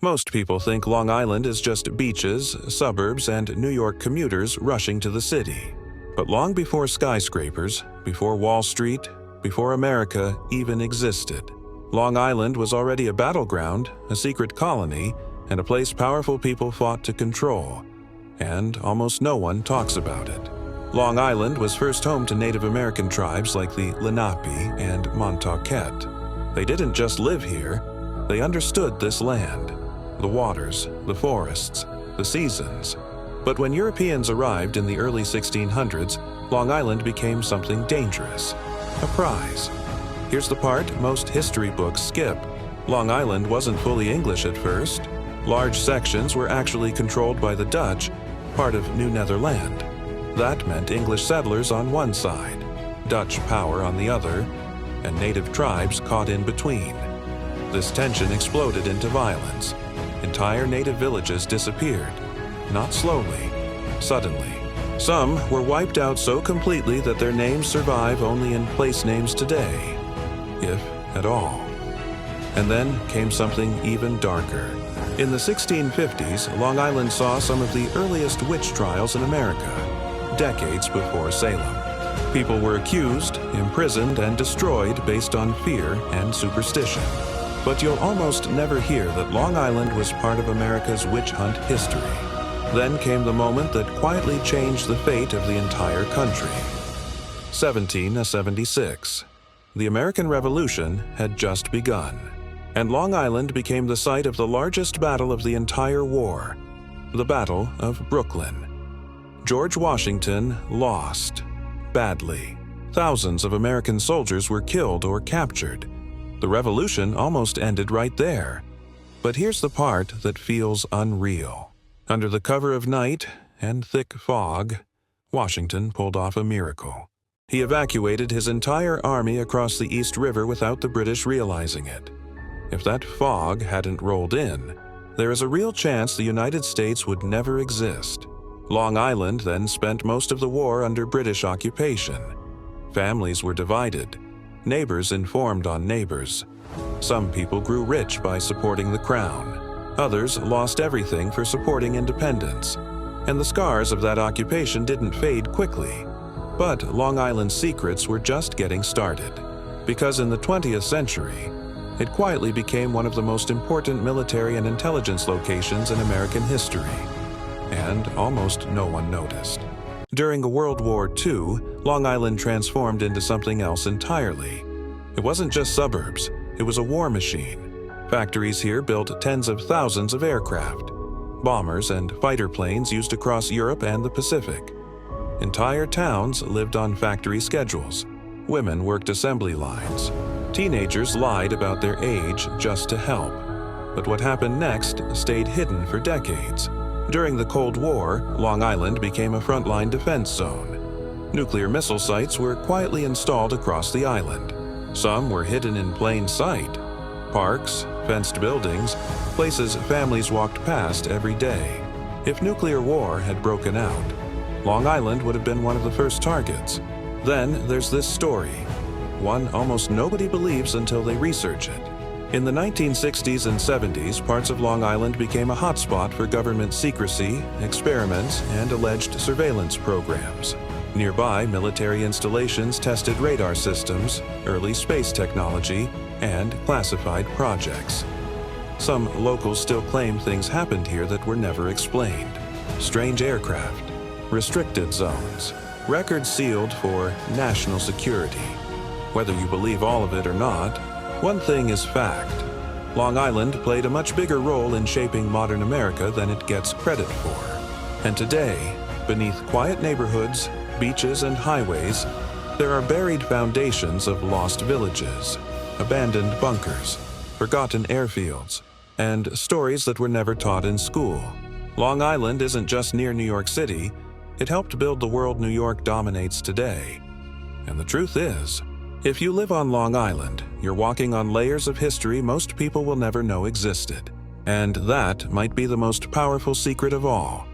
Most people think Long Island is just beaches, suburbs, and New York commuters rushing to the city. But long before skyscrapers, before Wall Street, before America even existed, Long Island was already a battleground, a secret colony, and a place powerful people fought to control. And almost no one talks about it. Long Island was first home to Native American tribes like the Lenape and Montaukett. They didn't just live here, they understood this land, the waters, the forests, the seasons. But when Europeans arrived in the early 1600s, Long Island became something dangerous, a prize. Here's the part most history books skip. Long Island wasn't fully English at first. Large sections were actually controlled by the Dutch, part of New Netherland. That meant English settlers on one side, Dutch power on the other, and native tribes caught in between. This tension exploded into violence. Entire native villages disappeared, not slowly, suddenly. Some were wiped out so completely that their names survive only in place names today, if at all. And then came something even darker. In the 1650s, Long Island saw some of the earliest witch trials in America, decades before Salem. People were accused, imprisoned, and destroyed based on fear and superstition. But you'll almost never hear that Long Island was part of America's witch hunt history. Then came the moment that quietly changed the fate of the entire country. 1776. The American Revolution had just begun, and Long Island became the site of the largest battle of the entire war, the Battle of Brooklyn. George Washington lost, badly. Thousands of American soldiers were killed or captured. The revolution almost ended right there. But here's the part that feels unreal. Under the cover of night and thick fog, Washington pulled off a miracle. He evacuated his entire army across the East River without the British realizing it. If that fog hadn't rolled in, there is a real chance the United States would never exist. Long Island then spent most of the war under British occupation. Families were divided, neighbors informed on neighbors. Some people grew rich by supporting the crown. Others lost everything for supporting independence. And the scars of that occupation didn't fade quickly. But Long Island's secrets were just getting started, because in the 20th century, it quietly became one of the most important military and intelligence locations in American history. And almost no one noticed. During World War II, Long Island transformed into something else entirely. It wasn't just suburbs, it was a war machine. Factories here built tens of thousands of aircraft, bombers and fighter planes used across Europe and the Pacific. Entire towns lived on factory schedules. Women worked assembly lines. Teenagers lied about their age just to help. But what happened next stayed hidden for decades. During the Cold War, Long Island became a frontline defense zone. Nuclear missile sites were quietly installed across the island. Some were hidden in plain sight. Parks, fenced buildings, places families walked past every day. If nuclear war had broken out, Long Island would have been one of the first targets. Then there's this story, one almost nobody believes until they research it. In the 1960s and 70s, parts of Long Island became a hotspot for government secrecy, experiments, and alleged surveillance programs. Nearby, military installations tested radar systems, early space technology, and classified projects. Some locals still claim things happened here that were never explained. Strange aircraft, restricted zones, records sealed for national security. Whether you believe all of it or not, one thing is fact. Long Island played a much bigger role in shaping modern America than it gets credit for. And today, beneath quiet neighborhoods, beaches, and highways, there are buried foundations of lost villages, abandoned bunkers, forgotten airfields, and stories that were never taught in school. Long Island isn't just near New York City, it helped build the world New York dominates today. And the truth is, if you live on Long Island, you're walking on layers of history most people will never know existed. And that might be the most powerful secret of all.